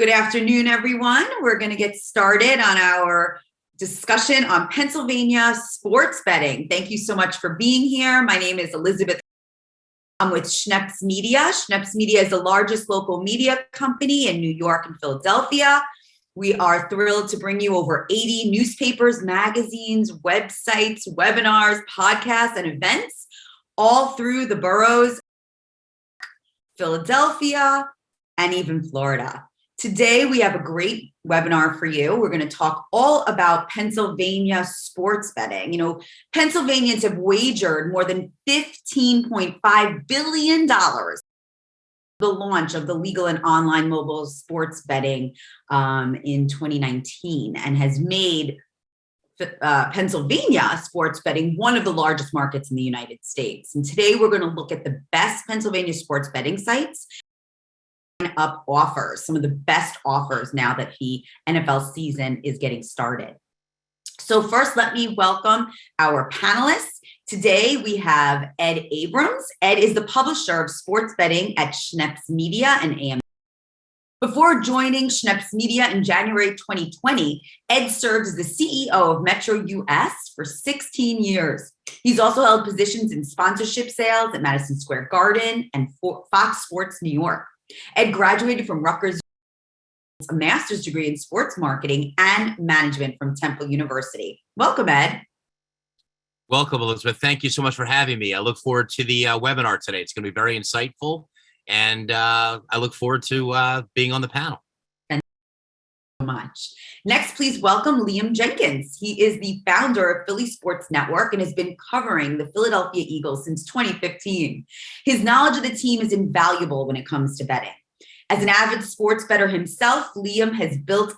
Good afternoon, everyone. We're going to get started on our discussion on Pennsylvania sports betting. Thank you so much for being here. My name is Elizabeth. I'm with Schneps Media. Schneps Media is the largest local media company in New York and Philadelphia. We are thrilled to bring you over 80 newspapers, magazines, websites, webinars, podcasts, and events all through the boroughs, Philadelphia, and even Florida. Today, we have a great webinar for you. We're going to talk all about Pennsylvania sports betting. You know, Pennsylvanians have wagered more than $15.5 billion the launch of the legal and online mobile sports betting in 2019 and has made Pennsylvania sports betting one of the largest markets in the United States. And today, we're going to look at the best Pennsylvania sports betting sites up offers, some of the best offers now that the NFL season is getting started. So first, let me welcome our panelists. Today, we have Ed Abrams. Ed is the publisher of sports betting at Schneps Media and AM. Before joining Schneps Media in January 2020, Ed served as the CEO of Metro US for 16 years. He's also held positions in sponsorship sales at Madison Square Garden and Fox Sports New York. Ed graduated from Rutgers, a master's degree in sports marketing and management from Temple University. Welcome, Ed. Welcome, Elizabeth. Thank you so much for having me. I look forward to the webinar today. It's going to be very insightful, and I look forward to being on the panel. Thank you so much. Next, please welcome Liam Jenkins. He is the founder of Philly Sports Network and has been covering the Philadelphia Eagles since 2015. His knowledge of the team is invaluable when it comes to betting. As an avid sports bettor himself, Liam has built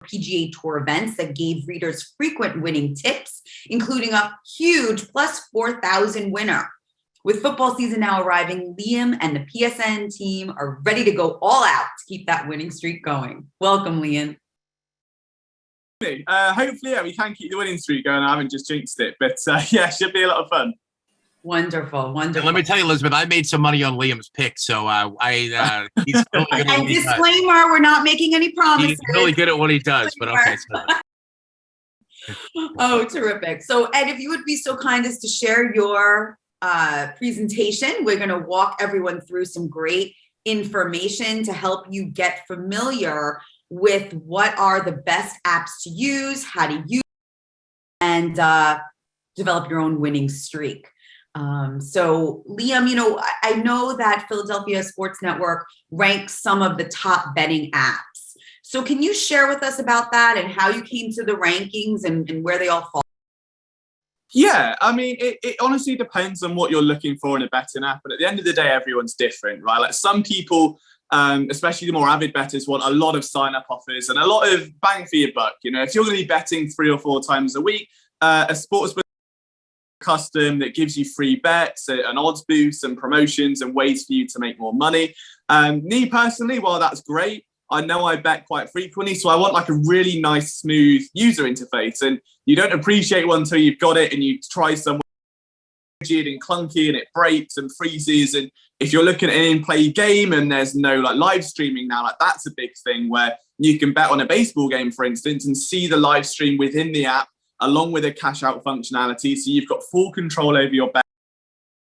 PGA Tour events that gave readers frequent winning tips, including a huge plus 4,000 winner. With football season now arriving, Liam and the PSN team are ready to go all out to keep that winning streak going. Welcome, Liam. Hopefully, we can keep the winning streak going. I haven't just jinxed it, but yeah, it should be a lot of fun. Wonderful, wonderful. And let me tell you, Elizabeth, I made some money on Liam's pick, so he's really good at what he does. Disclaimer: we're not making any promises. He's really good at what he does, but okay. Oh, terrific! So, Ed, if you would be so kind as to share your presentation, we're going to walk everyone through some great information to help you get familiar with what are the best apps to use, how to use, and develop your own winning streak. So Liam, you know, I know that Philadelphia Sports Network ranks some of the top betting apps. So can you share with us about that and how you came to the rankings and where they all fall? Yeah, I mean, it honestly depends on what you're looking for in a betting app. And at the end of the day, everyone's different, right? Like some people, especially the more avid bettors, want a lot of sign-up offers and a lot of bang for your buck. You know, if you're going to be betting 3 or 4 times a week, a sportsbook custom that gives you free bets, an odds boost and promotions and ways for you to make more money. Me personally, while that's great, I know I bet quite frequently, so I want like a really nice, smooth user interface. And you don't appreciate one until you've got it and you try somewhere rigid and clunky and it breaks and freezes. And if you're looking at an in-play game and there's no like live streaming now, like that's a big thing where you can bet on a baseball game, for instance, and see the live stream within the app along with a cash out functionality. So you've got full control over your bet.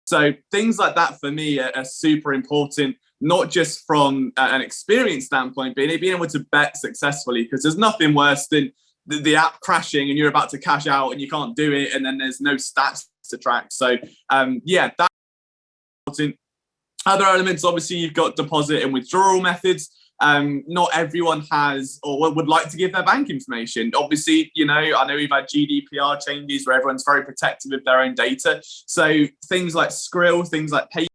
So things like that for me are super important, not just from an experience standpoint, but being able to bet successfully, because there's nothing worse than the app crashing and you're about to cash out and you can't do it. And then there's no stats to track. So yeah, that's important. Other elements, obviously, you've got deposit and withdrawal methods. Not everyone has or would like to give their bank information. Obviously, you know, I know we've had GDPR changes where everyone's very protective of their own data. So things like Skrill, things like Pay,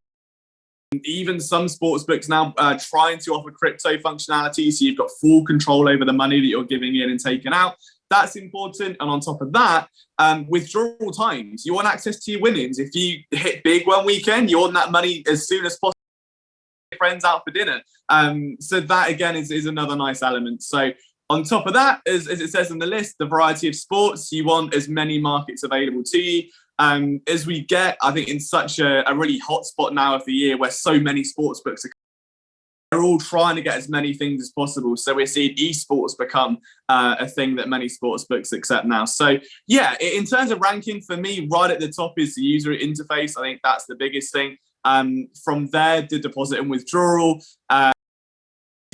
even some sportsbooks now trying to offer crypto functionality. So you've got full control over the money that you're giving in and taking out. That's important. And on top of that, withdrawal times. You want access to your winnings. If you hit big one weekend, you want that money as soon as possible. Friends out for dinner. So that again is another nice element. So on top of that, as it says in the list, the variety of sports, you want as many markets available to you. As we get, I think, in such a really hot spot now of the year where so many sports books are they're all trying to get as many things as possible. So we're seeing esports become a thing that many sports books accept now. So yeah, in terms of ranking, for me, right at the top is the user interface. I think that's the biggest thing. From there, the deposit and withdrawal.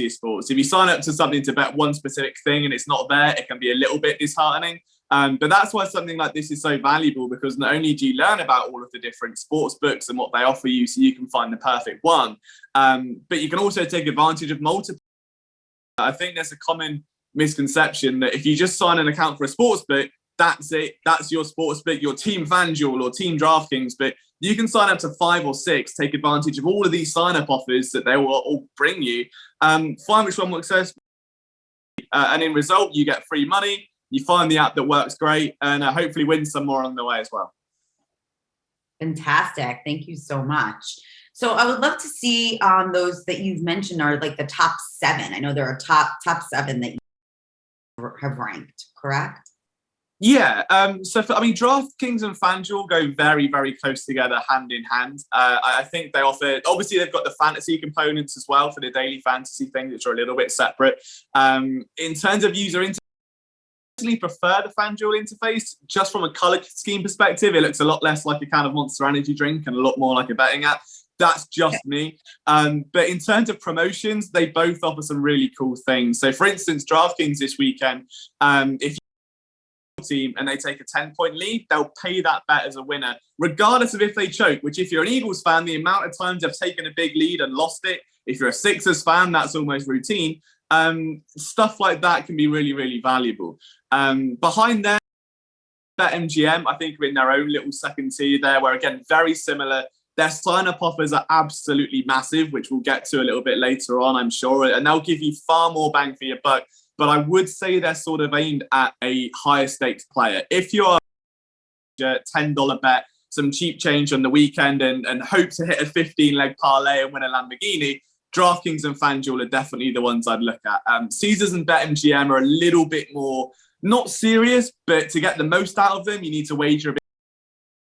Sports. If you sign up to something to bet one specific thing and it's not there, it can be a little bit disheartening. But that's why something like this is so valuable, because not only do you learn about all of the different sports books and what they offer you so you can find the perfect one, but you can also take advantage of multiple. I think there's a common misconception that if you just sign an account for a sports book, that's it. That's your sports book, your team FanDuel or team DraftKings. But you can sign up to 5 or 6, take advantage of all of these sign-up offers that they will all bring you, find which one works best, and in result, you get free money, you find the app that works great, and hopefully win some more on the way as well. Fantastic. Thank you so much. So I would love to see those that you've mentioned are like the top 7. I know there are top 7 that you have ranked, correct? Yeah. DraftKings and FanDuel go very, very close together, hand in hand. I think they offer, obviously they've got the fantasy components as well for the daily fantasy thing, which are a little bit separate. In terms of user interface, I personally prefer the FanDuel interface. Just from a color scheme perspective, it looks a lot less like a kind of Monster Energy drink and a lot more like a betting app. That's just me. But in terms of promotions, they both offer some really cool things. So for instance, DraftKings this weekend, if you team and they take a 10-point lead, they'll pay that bet as a winner, regardless of if they choke, which if you're an Eagles fan, the amount of times they've taken a big lead and lost it. If you're a Sixers fan, that's almost routine. Stuff like that can be really, really valuable. Behind there, BetMGM, I think, are in their own little second tier there, where again, very similar. Their sign-up offers are absolutely massive, which we'll get to a little bit later on, I'm sure, and they'll give you far more bang for your buck. But I would say they're sort of aimed at a higher stakes player. If you're a $10 bet, some cheap change on the weekend and hope to hit a 15-leg parlay and win a Lamborghini, DraftKings and FanDuel are definitely the ones I'd look at. Caesars and BetMGM are a little bit more, not serious, but to get the most out of them, you need to wager a bit.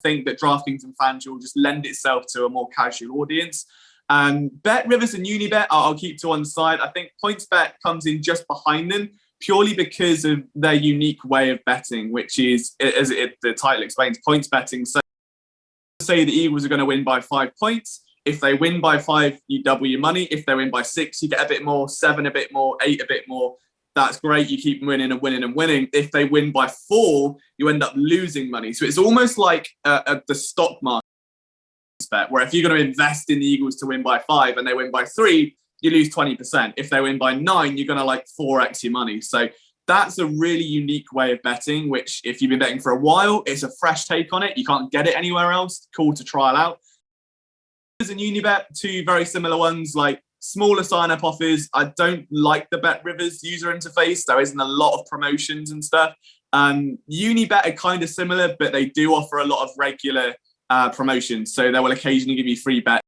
I think that DraftKings and FanDuel just lend itself to a more casual audience. BetRivers and UniBet, I'll keep to one side. I think PointsBet comes in just behind them purely because of their unique way of betting, which is, as the title explains, points betting. So say the Eagles are going to win by 5 points. If they win by 5, you double your money. If they win by 6, you get a bit more, 7 a bit more, 8 a bit more. That's great. You keep winning and winning and winning. If they win by 4, you end up losing money. So it's almost like the stock market bet, where if you're going to invest in the Eagles to win by 5 and they win by 3, you lose 20%. If they win by 9, you're going to 4x your money. So that's a really unique way of betting, which if you've been betting for a while, it's a fresh take on it. You can't get it anywhere else. Cool to trial out. And UniBet, 2 very similar ones, like smaller sign-up offers. I don't like the BetRivers user interface. There isn't a lot of promotions and stuff. UniBet are kind of similar, but they do offer a lot of regular promotions. So they will occasionally give you free bets.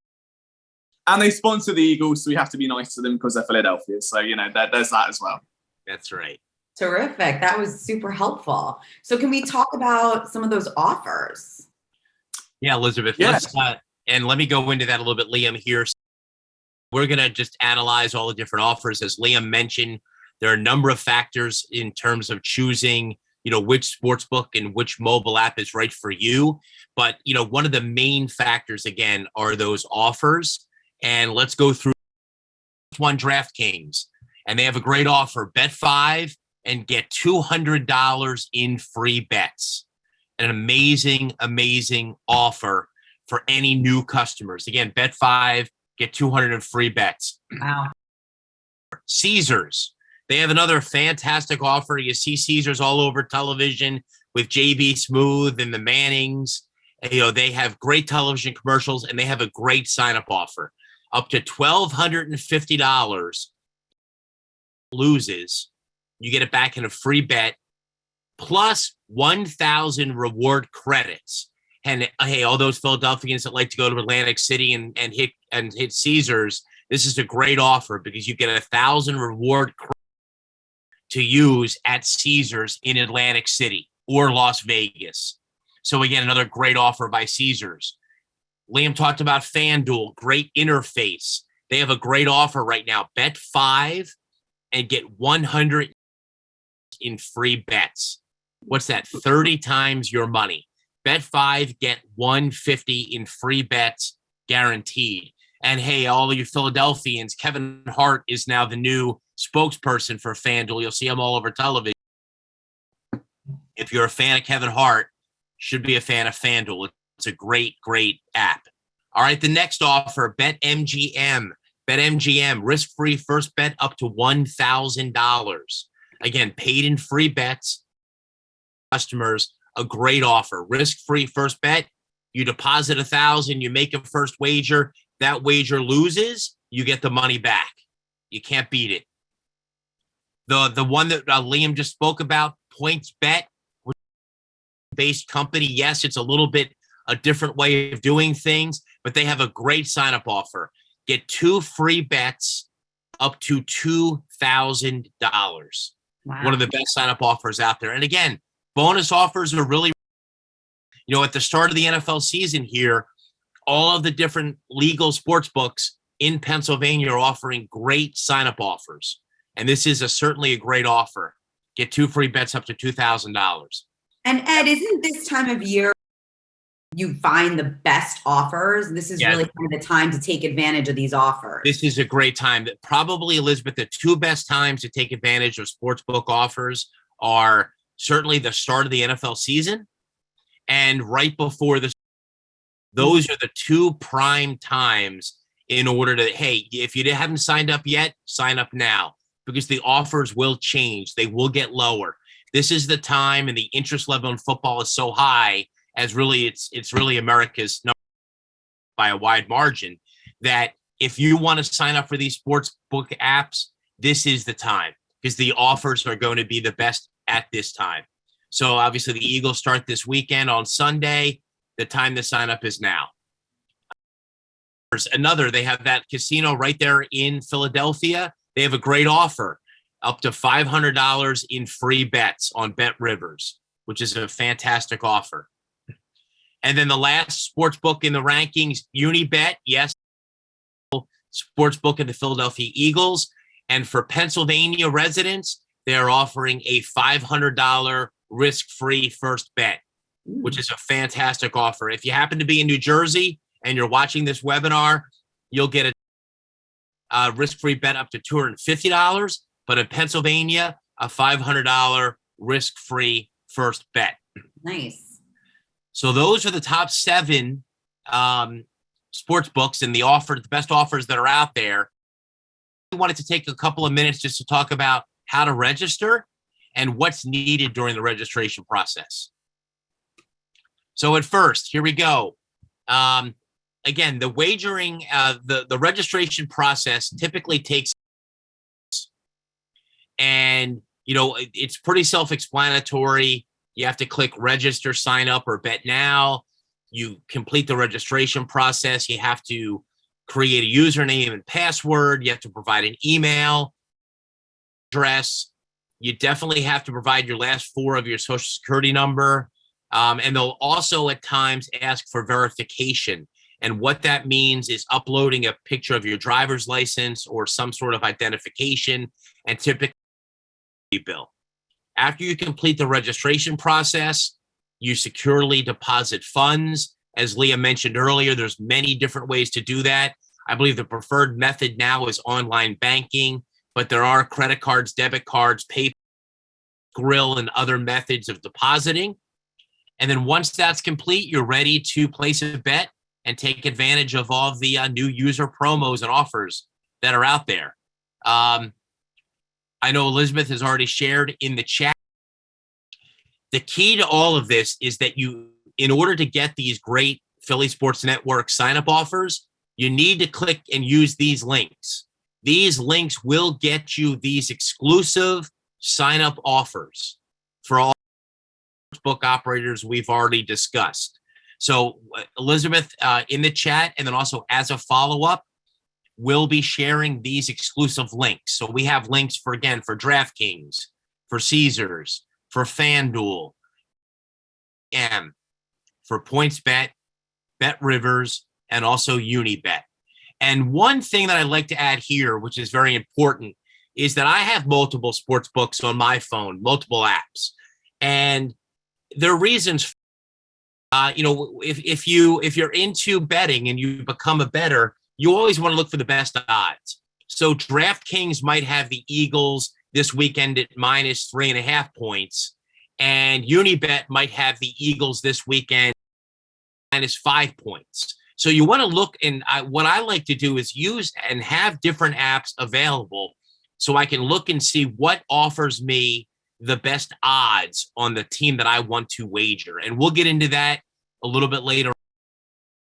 And they sponsor the Eagles, so we have to be nice to them because they're Philadelphia. So, there's that as well. That's right. Terrific. That was super helpful. So can we talk about some of those offers? Yeah, Elizabeth, let's and let me go into that a little bit, Liam, here. We're going to just analyze all the different offers. As Liam mentioned, there are a number of factors in terms of choosing, which sportsbook and which mobile app is right for you. But, one of the main factors, again, are those offers. And let's go through one, DraftKings. And they have a great offer. Bet 5 and get $200 in free bets. An amazing, amazing offer for any new customers. Again, bet 5, get 200 in free bets. Wow. Caesars. They have another fantastic offer. You see Caesars all over television with JB Smooth and the Mannings. They have great television commercials, and they have a great sign-up offer. Up to $1,250 loses, you get it back in a free bet, plus 1,000 reward credits. And hey, all those Philadelphians that like to go to Atlantic City and hit Caesars, this is a great offer because you get 1,000 reward credits to use at Caesars in Atlantic City or Las Vegas. So again, another great offer by Caesars. Liam talked about FanDuel, great interface. They have a great offer right now. Bet 5 and get 100 in free bets. What's that? 30 times your money. Bet 5, get 150 in free bets guaranteed. And hey, all of you Philadelphians, Kevin Hart is now the new spokesperson for FanDuel. You'll see him all over television. If you're a fan of Kevin Hart, should be a fan of FanDuel. It's a great, great app. All right, the next offer, BetMGM. BetMGM, risk-free first bet up to $1,000. Again, paid in free bets. Customers, a great offer. Risk-free first bet. You deposit $1,000, you make a first wager. That wager loses, you get the money back. You can't beat it. The one that Liam just spoke about, PointsBet, based company. Yes, it's a little bit a different way of doing things, but they have a great sign-up offer. Get 2 free bets up to $2,000. Wow. One of the best sign-up offers out there. And again, bonus offers are really, at the start of the NFL season here, all of the different legal sports books in Pennsylvania are offering great sign-up offers. And this is certainly a great offer. Get 2 free bets up to $2,000. And Ed, isn't this time of year you find the best offers? This is really kind of the time to take advantage of these offers. This is a great time. Probably, Elizabeth, the 2 best times to take advantage of sportsbook offers are certainly the start of the NFL season and right before the. Those are the 2 prime times in order to, hey, if you haven't signed up yet, sign up now because the offers will change. They will get lower. This is the time, and the interest level in football is so high, as really it's really America's number by a wide margin, that if you want to sign up for these sports book apps, this is the time because the offers are going to be the best at this time. So obviously the Eagles start this weekend on Sunday. The time to sign up is now. There's another, they have that casino right there in Philadelphia. They have a great offer, up to $500 in free bets on BetRivers, which is a fantastic offer. And then the last sports book in the rankings, UniBet, yes, sports book of the Philadelphia Eagles. And for Pennsylvania residents, they're offering a $500 risk-free first bet, which is a fantastic offer. If you happen to be in New Jersey and you're watching this webinar, you'll get a risk-free bet up to $250. But in Pennsylvania, a $500 risk-free first bet. Nice. So those are the top 7 sports books and the best offers that are out there. We wanted to take a couple of minutes just to talk about how to register and what's needed during the registration process. So at first, here we go. Again, the wagering, the registration process typically takes, and it's pretty self-explanatory. You have to click register, sign up, or bet now. You complete the registration process. You have to create a username and password. You have to provide an email address. You definitely have to provide your last 4 of your social security number. And they'll also at times ask for verification. And what that means is uploading a picture of your driver's license or some sort of identification, and typically a bill. After you complete the registration process, you securely deposit funds. As Leah mentioned earlier, there's many different ways to do that. I believe the preferred method now is online banking, but there are credit cards, debit cards, PayPal, Grill, and other methods of depositing. And then once that's complete, you're ready to place a bet and take advantage of all of the new user promos and offers that are out there. I know Elizabeth has already shared in the chat. The key to all of this is that in order to get these great Philly Sports Network sign-up offers, you need to click and use these links. These links will get you these exclusive sign-up offers for all book operators we've already discussed. So Elizabeth, in the chat, and then also as a follow-up, we'll be sharing these exclusive links. So we have links for DraftKings, for Caesars, for FanDuel, for PointsBet, BetRivers, and also UniBet. And one thing that I'd like to add here, which is very important, is that I have multiple sports books on my phone, multiple apps. And there are reasons, if you're into betting and you become a bettor, you always want to look for the best odds. So DraftKings might have the Eagles this weekend at -3.5 points, and UniBet might have the Eagles this weekend -5 points. So you want to look, and what I like to do is use and have different apps available so I can look and see what offers me the best odds on the team that I want to wager. And we'll get into that a little bit later.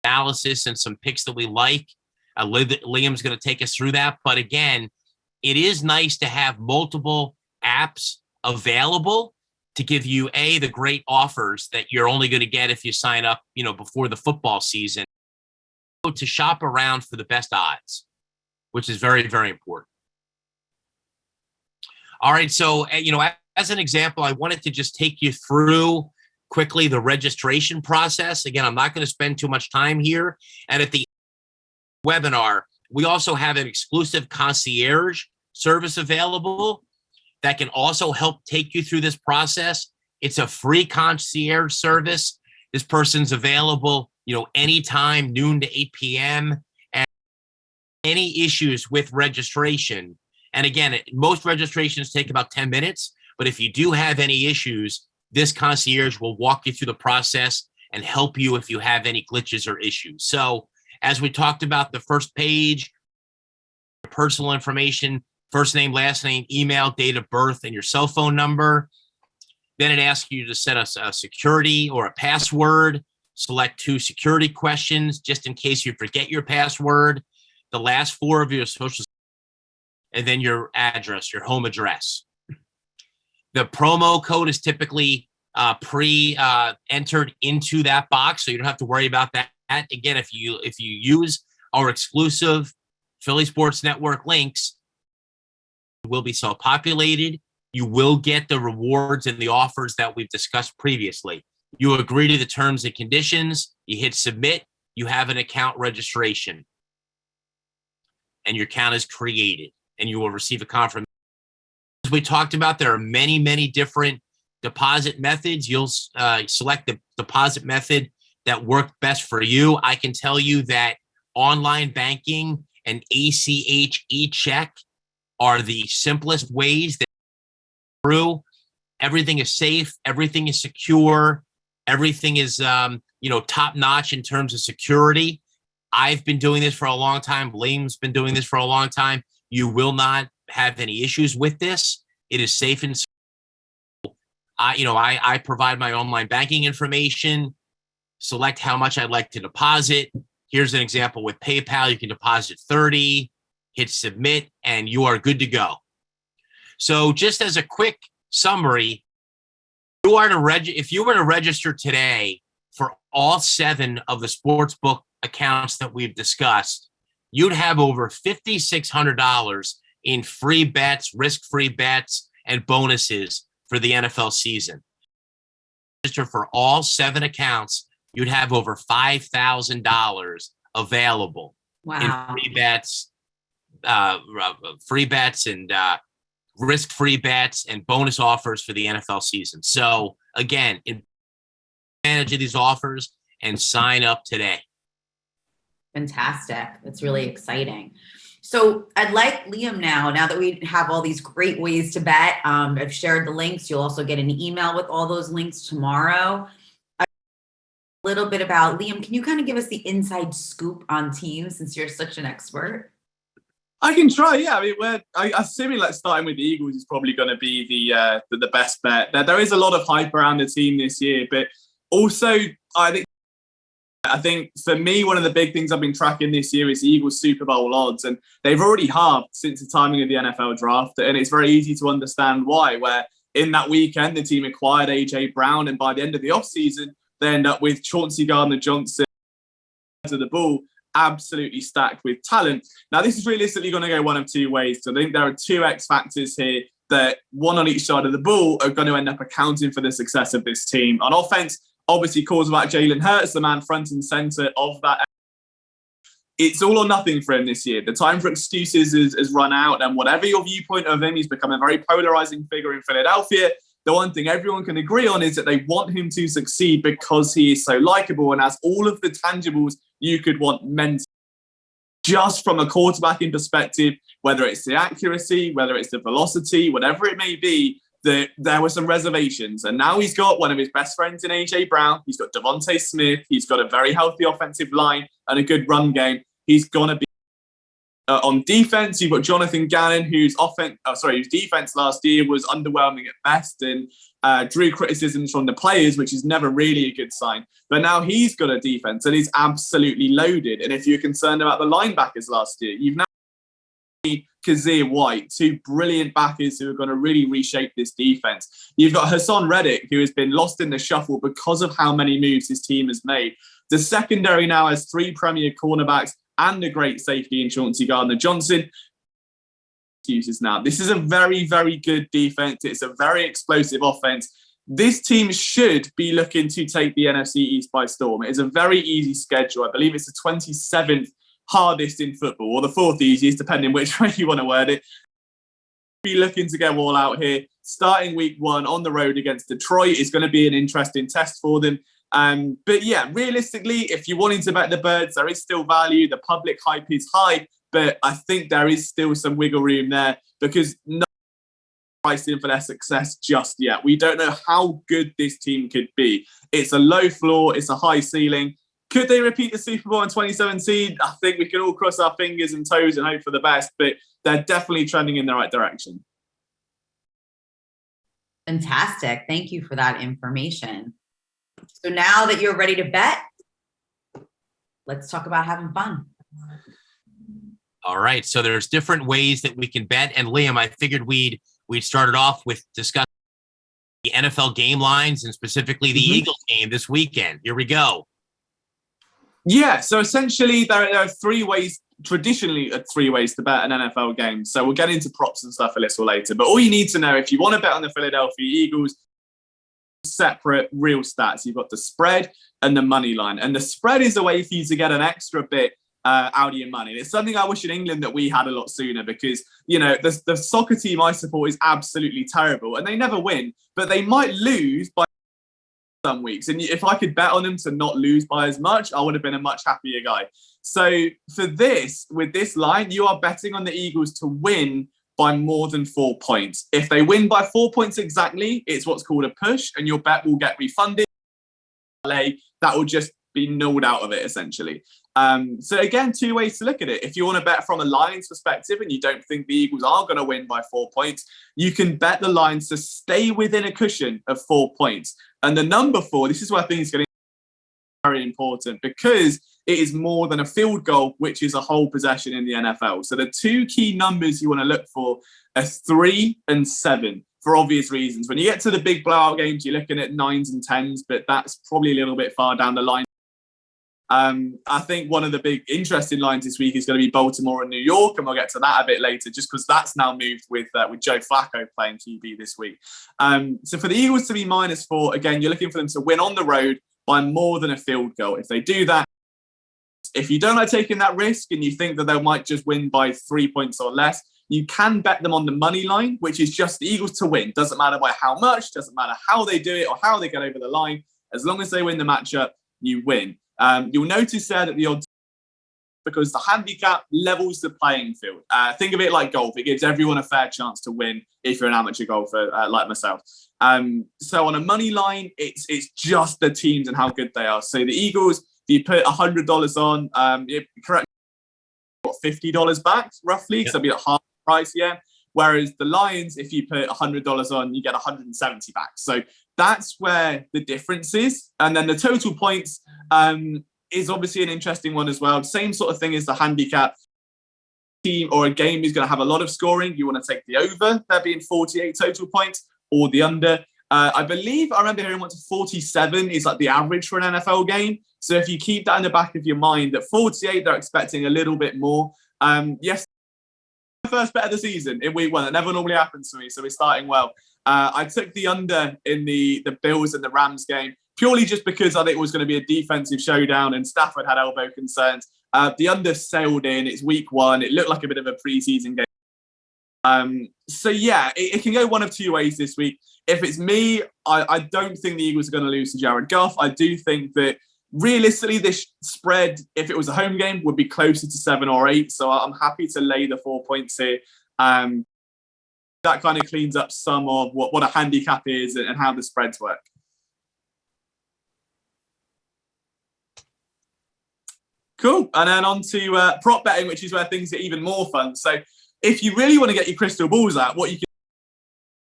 Analysis and some picks that we like. Liam's going to take us through that. But again, it is nice to have multiple apps available to give you, the great offers that you're only going to get if you sign up, before the football season, to shop around for the best odds, which is very, very important. All right. So, as an example, I wanted to just take you through quickly the registration process. Again, I'm not going to spend too much time here. And at the webinar, we also have an exclusive concierge service available that can also help take you through this process. It's a free concierge service. This person's available, anytime, noon to 8 p.m. And any issues with registration. And again, most registrations take about 10 minutes. But if you do have any issues, this concierge will walk you through the process and help you if you have any glitches or issues. So as we talked about, the first page, personal information, first name, last name, email, date of birth, and your cell phone number. Then it asks you to set us a security or a password. Select 2 security questions just in case you forget your password, the last 4 of your social, and then your address, your home address. The promo code is typically entered into that box, so you don't have to worry about that. Again, if you use our exclusive Philly Sports Network links, it will be self-populated. You will get the rewards and the offers that we've discussed previously. You agree to the terms and conditions, you hit submit, you have an account registration, and your account is created, and you will receive a confirmation. As we talked about, there are many, many different deposit methods. You'll select the deposit method that worked best for you. I can tell you that online banking and ACH e-check are the simplest ways that through. Everything is safe, everything is secure, everything is top notch in terms of security. I've been doing this for a long time. Liam's been doing this for a long time. You will not have any issues with this. It is safe and secure. I provide my online banking information, select how much I'd like to deposit. Here's an example with PayPal. You can deposit 30, hit submit, and you are good to go. So just as a quick summary, if you were to register today for all 7 of the sportsbook accounts that we've discussed, you'd have over $5,600 in free bets, risk-free bets, and bonuses for the NFL season. Register for all 7 accounts, you'd have over $5,000 available in free bets and risk-free bets and bonus offers for the NFL season. So again, advantage of these offers and sign up today. Fantastic. That's really exciting. So I'd like Liam now that we have all these great ways to bet, I've shared the links. You'll also get an email with all those links tomorrow. A little bit about Liam. Can you kind of give us the inside scoop on teams since you're such an expert? I can try, yeah. I mean, assuming starting with the Eagles is probably going to be the best bet. There is a lot of hype around the team this year, but also I think for me, one of the big things I've been tracking this year is the Eagles Super Bowl odds, and they've already halved since the timing of the NFL draft, and it's very easy to understand why, where in that weekend, the team acquired A.J. Brown, and by the end of the offseason, they end up with Chauncey Gardner-Johnson to the ball, absolutely stacked with talent. Now, this is realistically going to go one of 2 ways. So I think there are 2 X factors here that, one on each side of the ball, are going to end up accounting for the success of this team. On offense, obviously, calls about Jalen Hurts, the man front and center of that. it's all or nothing for him this year. The time for excuses has run out, and whatever your viewpoint of him, he's become a very polarizing figure in Philadelphia. The one thing everyone can agree on is that they want him to succeed because he is so likable and has all of the tangibles you could want mentally. Just from a quarterbacking perspective, whether it's the accuracy, whether it's the velocity, whatever it may be, there were some reservations. And now he's got one of his best friends in A.J. Brown. He's got Devontae Smith. He's got a very healthy offensive line and a good run game. He's going to be on defense. You've got Jonathan Gannon, whose defense last year was underwhelming at best and drew criticisms from the players, which is never really a good sign. But now he's got a defense and he's absolutely loaded. And if you're concerned about the linebackers last year, you've now Kazir White, two brilliant backers who are going to really reshape this defense. You've got Hassan Reddick, who has been lost in the shuffle because of how many moves his team has made. The secondary now has 3 premier cornerbacks and a great safety in Chauncey Gardner-Johnson. Uses now. This is a very, very good defense. It's a very explosive offense. This team should be looking to take the NFC East by storm. It is a very easy schedule. I believe it's the 27th hardest in football, or the 4th easiest, depending which way you want to word it. Be looking to go all out here. Starting week 1 on the road against Detroit is going to be an interesting test for them. But yeah, realistically, if you're wanting to bet the birds, there is still value. The public hype is high, but I think there is still some wiggle room there because no pricing for their success just yet. We don't know how good this team could be. It's a low floor. It's a high ceiling. Could they repeat the Super Bowl in 2017? I think we can all cross our fingers and toes and hope for the best, but they're definitely trending in the right direction. Fantastic. Thank you for that information. So now that you're ready to bet, let's talk about having fun. All right. So there's different ways that we can bet. And Liam, I figured we'd started off with discussing the NFL game lines and specifically the Eagles game this weekend. Here we go. Yeah, so essentially there are 3 ways, traditionally 3 ways to bet an NFL game. So we'll get into props and stuff a little later. But all you need to know, if you want to bet on the Philadelphia Eagles, separate real stats. You've got the spread and the money line. And the spread is a way for you to get an extra bit out of your money. And it's something I wish in England that we had a lot sooner because, you know, the soccer team I support is absolutely terrible and they never win, but they might lose by some weeks. And if I could bet on them to not lose by as much, I would have been a much happier guy. So for this, with this line, you are betting on the Eagles to win by more than 4 points. If they win by 4 points exactly, it's what's called a push and your bet will get refunded. That will just be nulled out of it essentially. So again, 2 ways to look at it. If you want to bet from a Lions perspective and you don't think the Eagles are going to win by 4 points, you can bet the Lions to stay within a cushion of 4 points. And the number 4, this is where things get very important because it is more than a field goal, which is a whole possession in the NFL. So the 2 key numbers you want to look for are 3 and 7 for obvious reasons. When you get to the big blowout games, you're looking at 9s and 10s, but that's probably a little bit far down the line. I think one of the big interesting lines this week is going to be Baltimore and New York, and we'll get to that a bit later, just because that's now moved with Joe Flacco playing QB this week. So for the Eagles to be -4, again, you're looking for them to win on the road by more than a field goal. If they do that, if you don't like taking that risk and you think that they might just win by 3 points or less, you can bet them on the money line, which is just the Eagles to win. Doesn't matter by how much, doesn't matter how they do it or how they get over the line. As long as they win the matchup, you win. You'll notice there that the odds, because the handicap levels the playing field. Think of it like golf. It gives everyone a fair chance to win if you're an amateur golfer like myself. So on a money line, it's just the teams and how good they are. So the Eagles, if you put $100 on, correct, $50 back roughly, because that'd be at half the price, yeah. Whereas the Lions, if you put $100 on, you get 170 back. So that's where the difference is. And then the total points is obviously an interesting one as well. Same sort of thing as the handicap. Team or a game is going to have a lot of scoring. You want to take the over, there being 48 total points, or the under. I remember hearing 47 is like the average for an NFL game. So if you keep that in the back of your mind, at 48, they're expecting a little bit more. Yes, first bet of the season in week 1. That never normally happens to me, so we're starting well. I took the under in the Bills and the Rams game purely just because I think it was going to be a defensive showdown and Stafford had elbow concerns. The under sailed in. It's week 1. It looked like a bit of a preseason game. So yeah, it can go one of two ways this week. If it's me, I don't think the Eagles are going to lose to Jared Goff. I do think that realistically, this spread, if it was a home game, would be closer to 7 or 8. So I'm happy to lay the 4 points here. That kind of cleans up some of what a handicap is and how the spreads work. Cool. And then on to prop betting, which is where things get even more fun. So if you really want to get your crystal balls out, what you can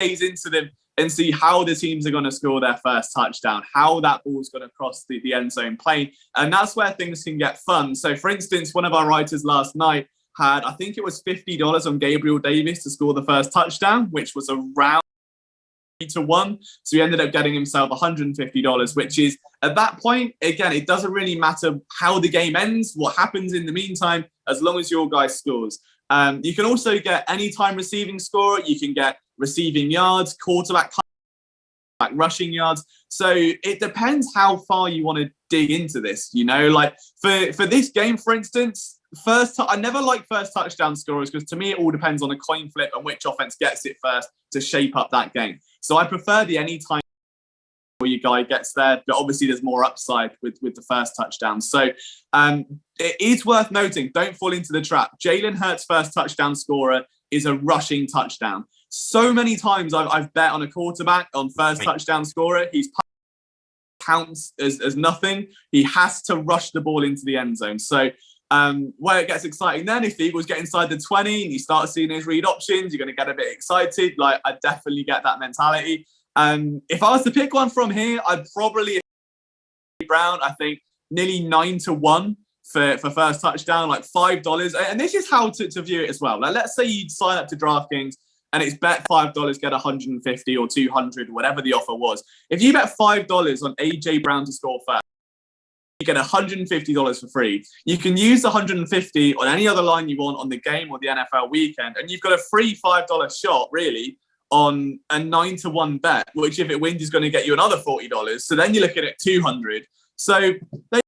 gaze into them and see how the teams are going to score their first touchdown, how that ball's going to cross the end zone plane. And that's where things can get fun. So, for instance, one of our writers last night had, I think it was $50 on Gabriel Davis to score the first touchdown, which was around 3-1. So he ended up getting himself $150, which is, at that point, again, it doesn't really matter how the game ends, what happens in the meantime, as long as your guy scores. You can also get anytime receiving score. You can get receiving yards, quarterback rushing yards. So it depends how far you want to dig into this. You know, like for this game, for instance, I never like first touchdown scorers because to me it all depends on a coin flip and which offense gets it first to shape up that game. So I prefer the anytime your guy gets there, but obviously there's more upside with the first touchdown. So it is worth noting, don't fall into the trap. Jalen Hurts' first touchdown scorer is a rushing touchdown. So many times I've bet on a quarterback on first touchdown scorer. He's counts as nothing. He has to rush the ball into the end zone. So where it gets exciting then, if the Eagles get inside the 20 and you start seeing his read options, you're going to get a bit excited. Like, I definitely get that mentality. If I was to pick one from here, I'd probably Brown, I think nearly 9-1 for first touchdown, like $5. And this is how to view it as well. Like, let's say you sign up to DraftKings and it's bet $5, get 150 or 200, whatever the offer was. If you bet $5 on AJ Brown to score first, you get $150 for free. You can use the $150 on any other line you want on the game or the NFL weekend, and you've got a free $5 shot, really, on a 9-1 bet, which if it wins is going to get you another $40. So then you're looking at $200. So they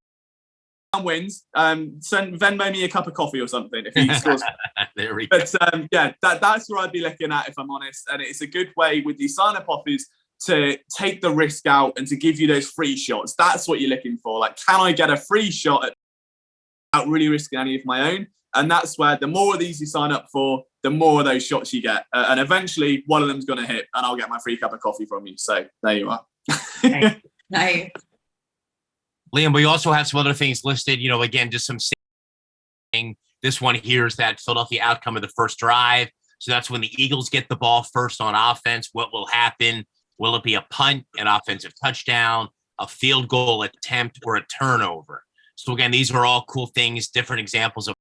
wins. Send Venmo me a cup of coffee or something if he scores. There we go. But yeah, that's where I'd be looking at if I'm honest. And it's a good way with these sign-up offers to take the risk out and to give you those free shots. That's what you're looking for. Like, can I get a free shot without really risking any of my own? And that's where the more of these you sign up for, the more of those shots you get. And eventually one of them's going to hit and I'll get my free cup of coffee from you. So there you are. Nice. Liam, we also have some other things listed, you know, again, just some saying. This one here is that Philadelphia outcome of the first drive. So that's when the Eagles get the ball first on offense. What will happen? Will it be a punt, an offensive touchdown, a field goal attempt, or a turnover? So again, these are all cool things, different examples of,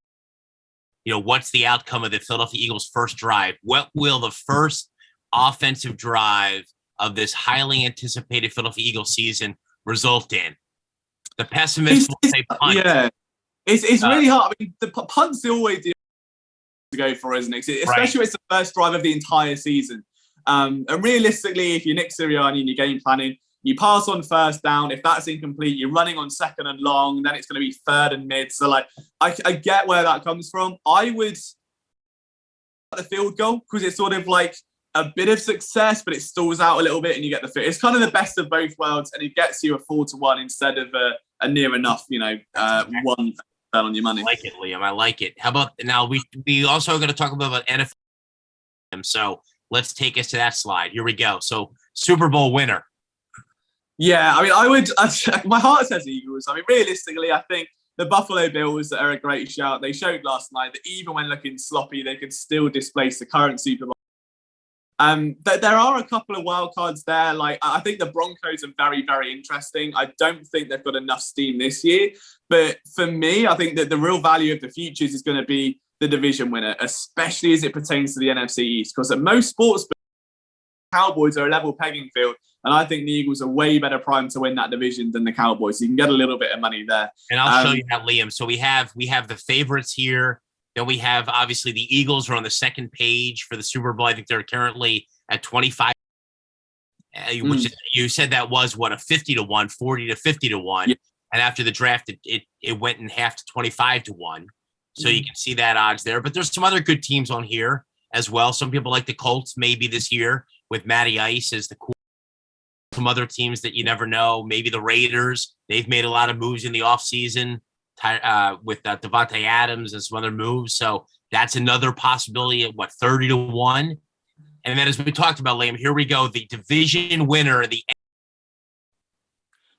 you know, what's the outcome of the Philadelphia Eagles' first drive? What will the first offensive drive of this highly anticipated Philadelphia Eagles season result in? The pessimists will say punt. Yeah, it's really hard. I mean, the punt's always the to go for, isn't it? Especially when it's the first drive of the entire season. And realistically, if you're Nick Sirianni and you're game planning, you pass on first down. If that's incomplete, you're running on second and long. Then it's going to be third and mid. So, like, I get where that comes from. I would the field goal because it's sort of like a bit of success, but it stalls out a little bit and you get the fit. It's kind of the best of both worlds, and it gets you a 4-1 instead of a near enough, you know, one on your money. I like it, Liam. I like it. How about now? We also are going to talk about NFL. So let's take us to that slide. Here we go. So Super Bowl winner. Yeah, I mean, my heart says Eagles. I mean, realistically, I think the Buffalo Bills are a great shout. They showed last night that even when looking sloppy, they could still displace the current Super Bowl. There are a couple of wild cards there. Like, I think the Broncos are very, very interesting. I don't think they've got enough steam this year. But for me, I think that the real value of the futures is going to be the division winner, especially as it pertains to the NFC East. Because at most sports, Cowboys are a level pegging field. And I think the Eagles are way better primed to win that division than the Cowboys. So you can get a little bit of money there. And I'll show you that, Liam. So we have the favorites here. Then we have, obviously, the Eagles are on the second page for the Super Bowl. I think they're currently at 25, which is, you said that was, what, a 50-1, 40 to 50-1. Yeah. And after the draft, it went in half to 25-1. So you can see that odds there. But there's some other good teams on here as well. Some people like the Colts maybe this year with Matty Ice as the cool. Some other teams that you never know. Maybe the Raiders. They've made a lot of moves in the offseason with Devontae Adams and some other moves. So that's another possibility at 30-1. And then as we talked about, Liam, here we go. The division winner,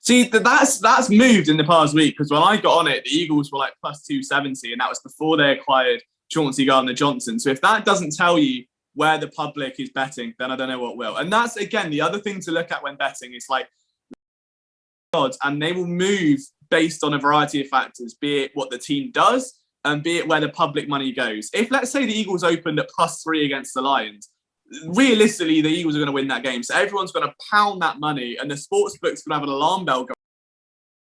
See, that's moved in the past week, because when I got on it, the Eagles were like plus 270, and that was before they acquired Chauncey Gardner-Johnson. So if that doesn't tell you where the public is betting, then I don't know what will. And that's, again, the other thing to look at when betting is like odds, and they will move based on a variety of factors, be it what the team does and be it where the public money goes. If, let's say, the Eagles opened at +3 against the Lions, realistically, the Eagles are going to win that game. So everyone's going to pound that money, and the sportsbook's going to have an alarm bell go.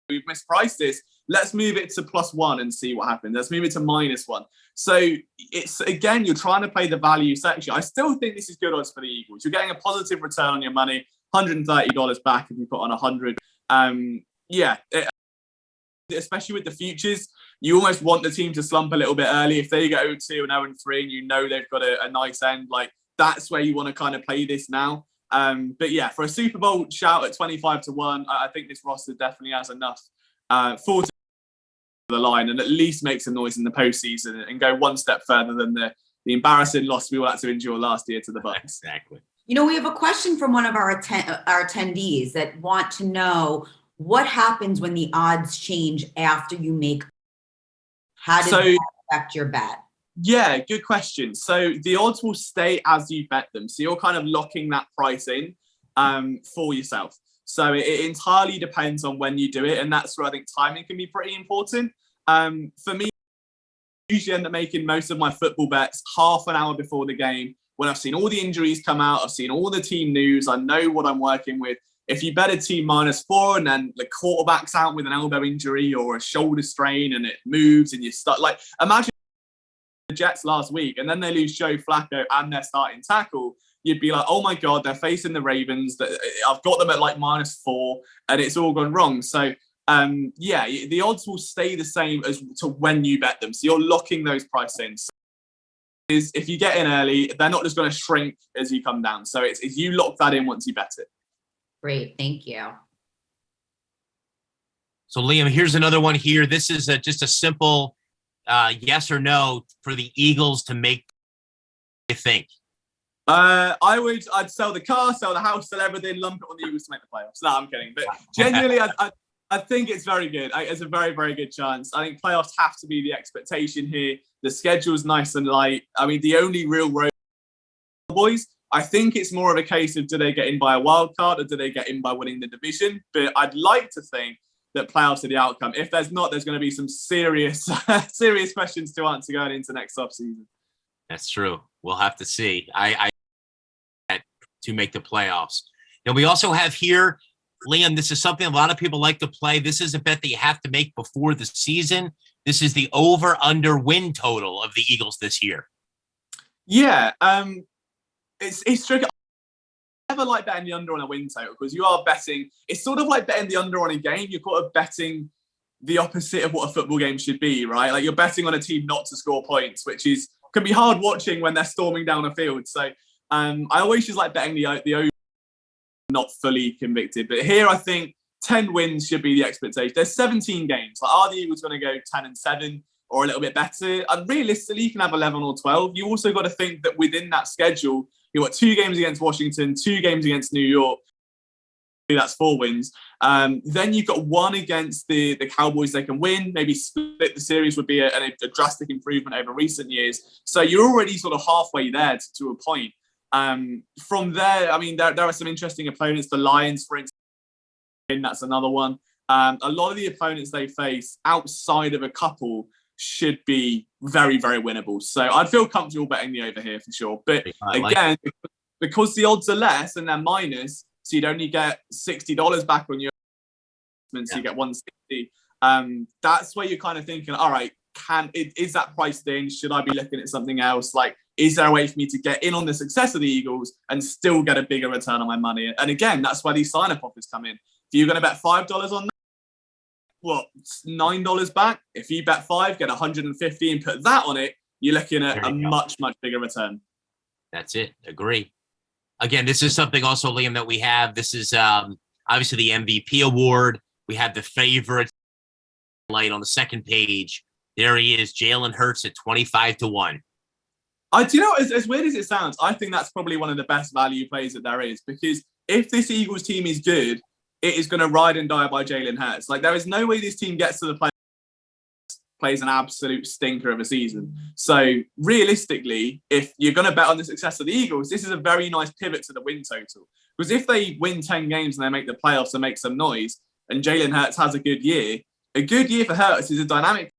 We've mispriced this. Let's move it to +1 and see what happens. Let's move it to -1. So it's, again, you're trying to play the value section. I still think this is good odds for the Eagles. You're getting a positive return on your money, $130 back if you put on 100. Especially with the futures, you almost want the team to slump a little bit early. If they go 0-2 and 0-3 and you know they've got a nice end, like, that's where you want to kind of play this now. But yeah, for a Super Bowl shout at 25-1, I think this roster definitely has enough for the line, and at least make some noise in the postseason and go one step further than the embarrassing loss we all had to endure last year to the Bucs. Exactly. You know, we have a question from one of our attendees that want to know what happens when the odds change after you make. How does that affect your bet? Yeah, good question. So the odds will stay as you bet them. So you're kind of locking that price in for yourself. So it entirely depends on when you do it. And that's where I think timing can be pretty important. For me, I usually end up making most of my football bets half an hour before the game, when I've seen all the injuries come out, I've seen all the team news, I know what I'm working with. If you bet a team -4 and then the quarterback's out with an elbow injury or a shoulder strain and it moves and you start, like, imagine the Jets last week and then they lose Joe Flacco and their starting tackle, you'd be like, oh my God, they're facing the Ravens. I've got them at like -4 and it's all gone wrong. So the odds will stay the same as to when you bet them. So you're locking those price in. So if you get in early, they're not just going to shrink as you come down. So it's you lock that in once you bet it. Great, thank you. So Liam, here's another one here. This is just a simple yes or no for the Eagles to make. You think? I'd sell the car, sell the house, sell everything, lump it on the Eagles to make the playoffs. No, I'm kidding. But genuinely, I think it's very good. It's a very, very good chance. I think playoffs have to be the expectation here. The schedule's nice and light. I mean, the only real road boys, I think it's more of a case of do they get in by a wild card or do they get in by winning the division? But I'd like to think that playoffs are the outcome. If there's not, there's going to be some serious questions to answer going into next offseason. That's true. We'll have to see. I to make the playoffs. Now we also have here, Liam, this is something a lot of people like to play. This is a bet that you have to make before the season. This is the over-under win total of the Eagles this year. Yeah, it's tricky. I never like betting the under on a win total because you are betting. It's sort of like betting the under on a game. You're kind of betting the opposite of what a football game should be, right? Like you're betting on a team not to score points, which can be hard watching when they're storming down a field. So I always just like betting the over, not fully convicted. But here I think 10 wins should be the expectation. There's 17 games. Like, are the Eagles going to go 10-7 or a little bit better? And realistically, you can have 11 or 12. You also got to think that within that schedule, you've got 2 games against Washington, 2 games against New York. That's 4 wins. Then you've got 1 against the Cowboys they can win. Maybe split the series would be a drastic improvement over recent years. So you're already sort of halfway there to a point. From there, I mean, there are some interesting opponents. The Lions, for instance, that's another one. A lot of the opponents they face outside of a couple should be very, very winnable. So I'd feel comfortable betting the over here for sure. But again, because the odds are less and they're minus, so you'd only get $60 back on your investment, so you get $160. That's where you're kind of thinking, all right, is that priced in? Should I be looking at something else? Like, is there a way for me to get in on the success of the Eagles and still get a bigger return on my money? And again, that's why these sign-up offers come in. If you're going to bet $5 on that, $9 back. If you bet 5, get 150 and put that on it, you're looking at a much bigger return. That's it. Agree. Again, this is something also, Liam, that we have. This is obviously the MVP award. We have the favorite light on the second page. There he is, Jalen Hurts at 25-1. Do you know, as weird as it sounds, I think that's probably one of the best value plays that there is, because if this Eagles team is good, it is going to ride and die by Jalen Hurts. Like, there is no way this team gets to the playoffs, plays an absolute stinker of a season. So realistically, if you're going to bet on the success of the Eagles, this is a very nice pivot to the win total. Because if they win 10 games and they make the playoffs and make some noise, and Jalen Hurts has a good year for Hurts is a dynamic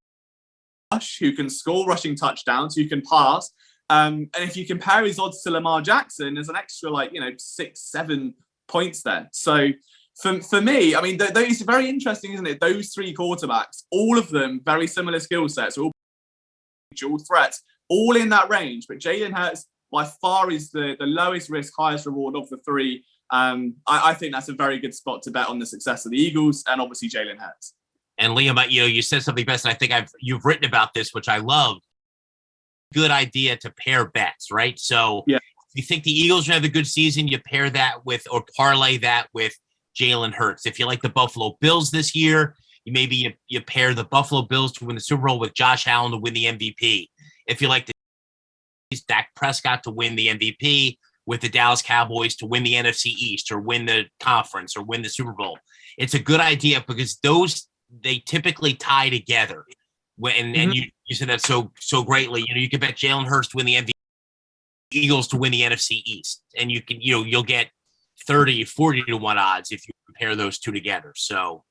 rush who can score rushing touchdowns, who can pass. And if you compare his odds to Lamar Jackson, there's an extra 6-7 points there. So for me, I mean, it's very interesting, isn't it? Those three quarterbacks, all of them very similar skill sets, all dual threats, all in that range. But Jalen Hurts by far is the lowest risk, highest reward of the three. I think that's a very good spot to bet on the success of the Eagles and obviously Jalen Hurts. And Liam, you said something best, and I think you've written about this, which I love. Good idea to pair bets, right? So if you think the Eagles are going to have a good season, you pair that with or parlay that with Jalen Hurts. If you like the Buffalo Bills this year, you pair the Buffalo Bills to win the Super Bowl with Josh Allen to win the MVP. If you like the Dak Prescott to win the MVP with the Dallas Cowboys to win the NFC East or win the conference or win the Super Bowl. It's a good idea because they typically tie together. And you said that so greatly. You can bet Jalen Hurts to win the MVP, Eagles to win the NFC East, and you'll get 30-40-1 odds if you compare those two together. So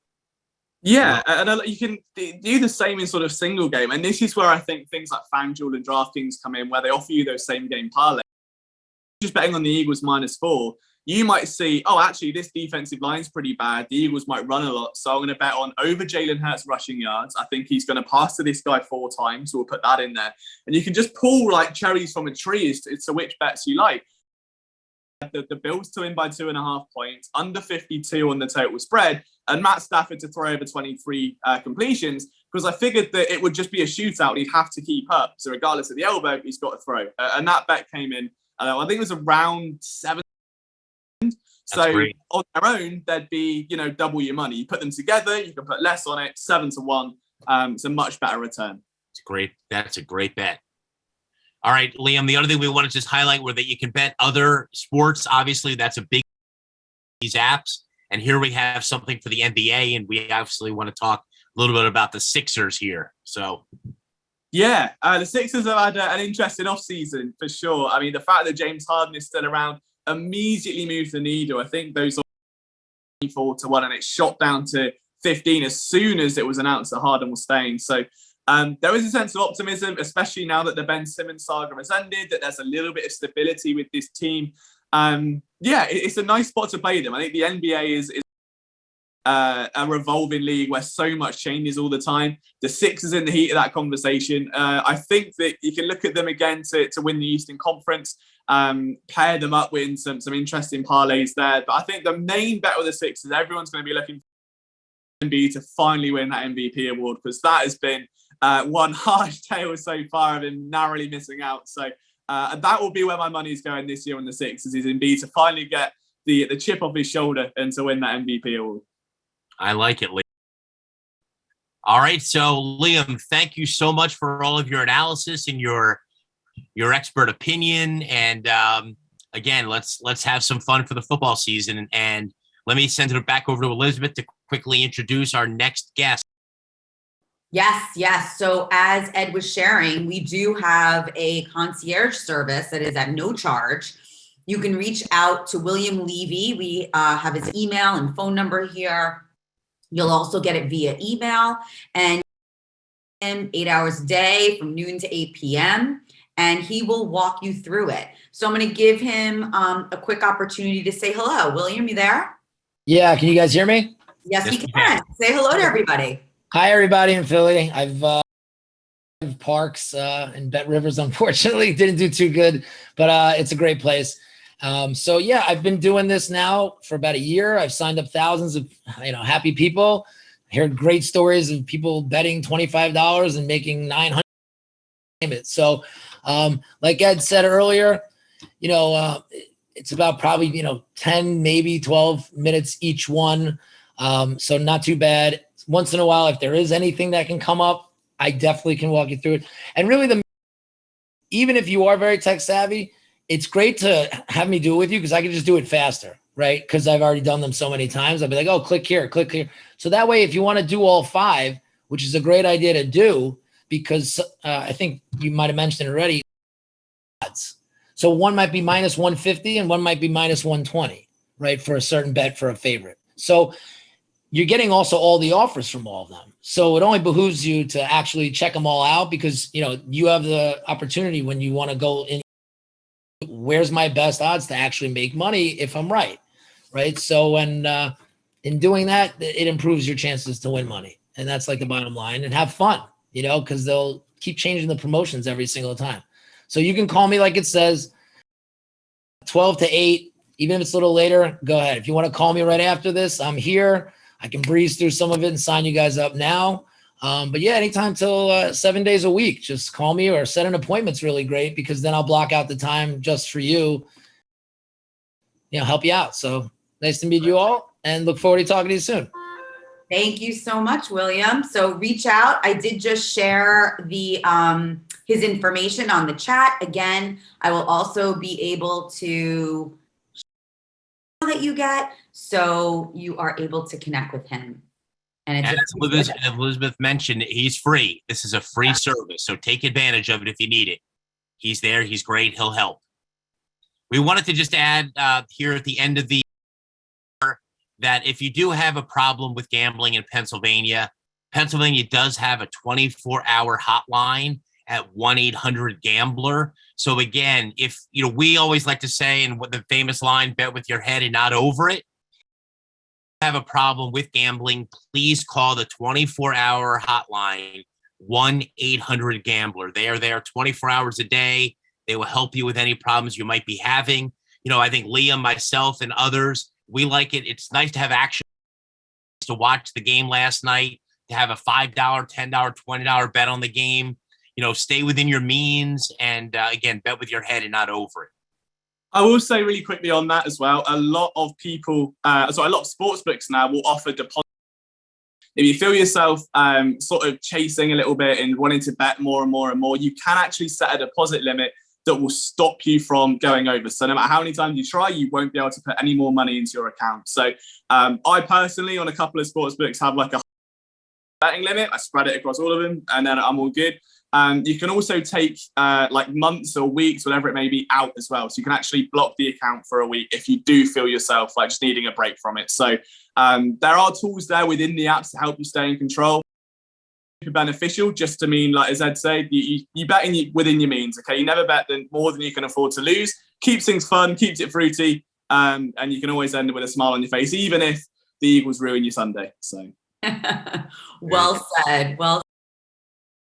and you can do the same in sort of single game, and this is where I think things like FanDuel and DraftKings come in, where they offer you those same game parlays. Just betting on the Eagles -4, you might see, actually, this defensive line's pretty bad. The Eagles might run a lot, so I'm going to bet on over Jalen Hurts rushing yards. I think he's going to pass to this guy 4 times, so we'll put that in there. And you can just pull like cherries from a tree as to which bets you like. The Bills to win by 2.5 points, under 52 on the total spread, and Matt Stafford to throw over 23 completions, because I figured that it would just be a shootout and he'd have to keep up. So regardless of the elbow, he's got to throw. And that bet came in, I think it was around 7. So on their own, they'd be, double your money. You put them together, you can put less on it, 7-1. It's a much better return. That's a great bet. All right, Liam, the other thing we want to just highlight were that you can bet other sports. Obviously, that's a big these apps. And here we have something for the NBA, and we obviously want to talk a little bit about the Sixers here. So, the Sixers have had an interesting offseason for sure. I mean, the fact that James Harden is still around immediately moved the needle. I think those are 24-1, and it shot down to 15 as soon as it was announced that Harden was staying. So there is a sense of optimism, especially now that the Ben Simmons saga has ended, that there's a little bit of stability with this team. It's a nice spot to play them. I think the NBA is a revolving league where so much changes all the time. The Sixers in the heat of that conversation. I think that you can look at them again to win the Eastern Conference, pair them up with some interesting parlays there. But I think the main bet with the Sixers, everyone's going to be looking for Embiid to finally win that MVP award, because that has been one harsh tale so far of him narrowly missing out. So that will be where my money's going this year on the Sixers, is Embiid to finally get the chip off his shoulder and to win that MVP award. I like it, Liam. All right, so Liam, thank you so much for all of your analysis and your expert opinion. And again, let's have some fun for the football season. And let me send it back over to Elizabeth to quickly introduce our next guest. Yes. So as Ed was sharing, we do have a concierge service that is at no charge. You can reach out to William Levy. We have his email and phone number here. You'll also get it via email, and 8 hours a day from noon to 8 p.m. and he will walk you through it. So I'm going to give him a quick opportunity to say hello. William, you there? Yeah. Can you guys hear me? Yes, we can. Say hello to everybody. Hi, everybody in Philly. I've Parks and BetRivers, unfortunately, didn't do too good, but it's a great place. I've been doing this now for about a year. I've signed up thousands of happy people, heard great stories of people betting $25 and making $900. So, like Ed said earlier, it's about probably, 10, maybe 12 minutes each one. So not too bad. Once in a while, if there is anything that can come up, I definitely can walk you through it. And really, even if you are very tech savvy, it's great to have me do it with you because I can just do it faster, right? Because I've already done them so many times. I'll be like, oh, click here, click here. So that way, if you want to do all 5, which is a great idea to do, because I think you might have mentioned it already, so one might be minus 150 and one might be minus 120, right? For a certain bet for a favorite. So you're getting also all the offers from all of them. So it only behooves you to actually check them all out because, you have the opportunity when you want to go in, where's my best odds to actually make money if I'm right? So when in doing that, it improves your chances to win money. And that's like the bottom line, and have fun, because they'll keep changing the promotions every single time. So you can call me, like it says, 12 to 8, even if it's a little later, go ahead. If you want to call me right after this, I'm here. I can breeze through some of it and sign you guys up now. But yeah, anytime till 7 days a week, just call me or set an appointment's really great because then I'll block out the time just for you, help you out. So nice to meet you all and look forward to talking to you soon. Thank you so much, William. So reach out. I did just share the his information on the chat. Again, I will also be able to that you get, so you are able to connect with him. And as Elizabeth mentioned, he's free. This is a free service, so take advantage of it if you need it. He's there. He's great. He'll help. We wanted to just add here at the end of the that if you do have a problem with gambling in Pennsylvania, Pennsylvania does have a 24-hour hotline at 1-800-GAMBLER. So again, if we always like to say, and what the famous line, bet with your head and not over it. If you have a problem with gambling, please call the 24-hour hotline, 1-800-GAMBLER. They are there 24 hours a day. They will help you with any problems you might be having. I think Liam, myself, and others, we like it. It's nice to have action to watch the game last night, to have a $5, $10, $20 bet on the game. Stay within your means and, again, bet with your head and not over it. I will say really quickly on that as well, a lot of people, a lot of sportsbooks now will offer deposit. If you feel yourself sort of chasing a little bit and wanting to bet more and more and more, you can actually set a deposit limit that will stop you from going over. So no matter how many times you try, you won't be able to put any more money into your account. So I personally, on a couple of sportsbooks, have like a betting limit. I spread it across all of them and then I'm all good. You can also take like months or weeks, whatever it may be, out as well. So you can actually block the account for a week if you do feel yourself like just needing a break from it. So there are tools there within the apps to help you stay in control. Beneficial, just to mean, like as Ed said, you bet within your means. Okay, you never bet more than you can afford to lose. Keeps things fun, keeps it fruity, and you can always end it with a smile on your face, even if the Eagles ruin your Sunday. So, well said. Well,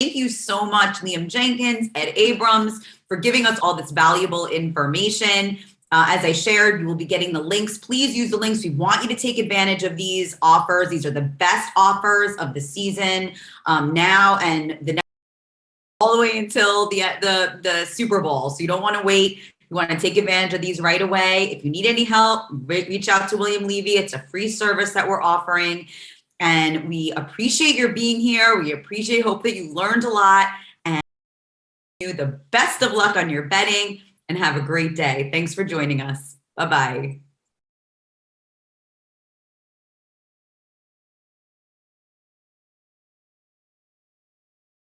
thank you so much, Liam Jenkins, Ed Abrams, for giving us all this valuable information. As I shared, you will be getting the links. Please use the links. We want you to take advantage of these offers. These are the best offers of the season now and the next, all the way until the Super Bowl. So you don't want to wait. You want to take advantage of these right away. If you need any help, reach out to William Levy. It's a free service that we're offering. And we appreciate your being here. We hope that you learned a lot. And you the best of luck on your betting. And have a great day. Thanks for joining us. Bye-bye.